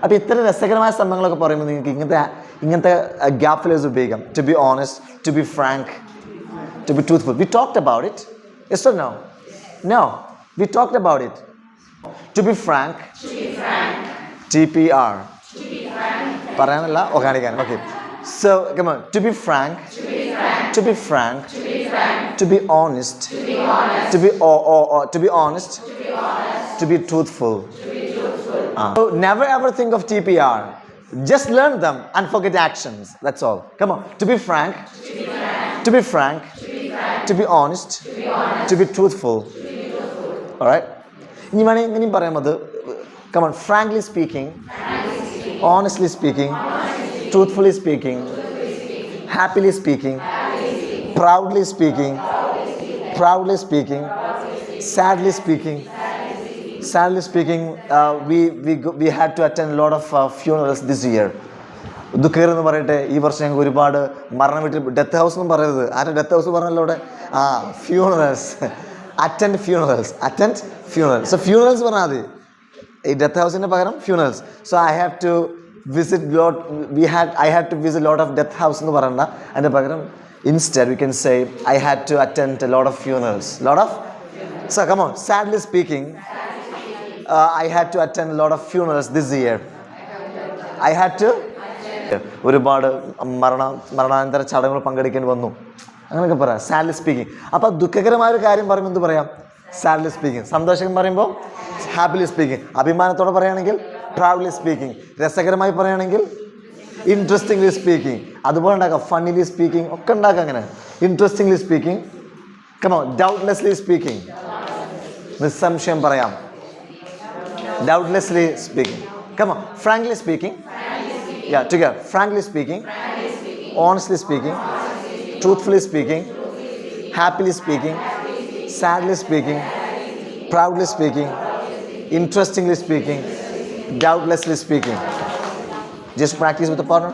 അപ്പോൾ ഇത്ര രസകരമായ സംഭവങ്ങളൊക്കെ പറയുമ്പോൾ നിങ്ങൾക്ക് ഇങ്ങനത്തെ ഗ്യാപ്പ് ഫില്ലേഴ്സ് ഉപയോഗിക്കാം. To be honest, to be frank, to be truthful. We talked about it. Yes or no? No, we talked about it. To be frank, TPR. പറയാനല്ല, കാണിക്കാൻ. Okay, so come on. To be frank, to be frank, to be honest, to be honest, to be truthful. So never ever think of TPR. Just learn them and forget actions. That's all. Come on. To be frank, to be frank, to be honest, to be truthful. All right. ഇനി പറയുന്നത്, come on, frankly speaking, honestly speaking, truthfully speaking, happily speaking, proudly speaking, sadly speaking. We had to attend a lot of funerals this year. ദുഃഖകരെന്ന് പറയട്ടെ, ഈ വർഷം ഞങ്ങൾക്ക് ഒരുപാട് മരണം വീട്ടിൽ, death house എന്നും പറയരുത്. ആരും ഡെത്ത് ഹൗസ് പറഞ്ഞല്ലോ ഇവിടെ. Funerals. Attend funerals. So funerals പറഞ്ഞാൽ മതി, ഈ ഡെത്ത് ഹൗസിന് പകരം funerals. So I had to visit lot of death house എന്ന് പറയണ്ട. അതിൻ്റെ പകരം instead we can say I had to attend a lot of funerals. So come on, sadly speaking, I had to attend a lot of funerals this year. I had to ഒരുപാട് മരണാനന്തര ചടങ്ങുകൾ പങ്കെടുക്കേണ്ടി വന്നു, അങ്ങനെയൊക്കെ പറയാം. Sadly speaking. അപ്പോൾ ദുഃഖകരമായ ഒരു കാര്യം പറയുമ്പോൾ എന്ത് പറയാം? Sadly speaking. സന്തോഷം പറയുമ്പോൾ ഹാപ്പിലി സ്പീക്കിംഗ്. അഭിമാനത്തോടെ പറയുകയാണെങ്കിൽ പ്രൗഡ്ലി സ്പീക്കിംഗ്. രസകരമായി പറയുകയാണെങ്കിൽ ഇൻട്രസ്റ്റിംഗ്ലി സ്പീക്കിംഗ്. അതുപോലെ ഉണ്ടാക്കാം, ഫണ്ണിലി സ്പീക്കിംഗ് ഒക്കെ ഉണ്ടാക്കാം. അങ്ങനെ ഇൻട്രസ്റ്റിംഗ്ലി സ്പീക്കിംഗ്. കമോ, ഡൗട്ട്ലെസ്ലി സ്പീക്കിംഗ്. നിസ്സംശയം പറയാം. Doubtlessly speaking. കമോ, frankly speaking. Yeah, together. Frankly speaking, honestly speaking, truthfully speaking, happily speaking, sadly speaking, proudly speaking, interestingly speaking, doubtlessly speaking. Just practice with a partner.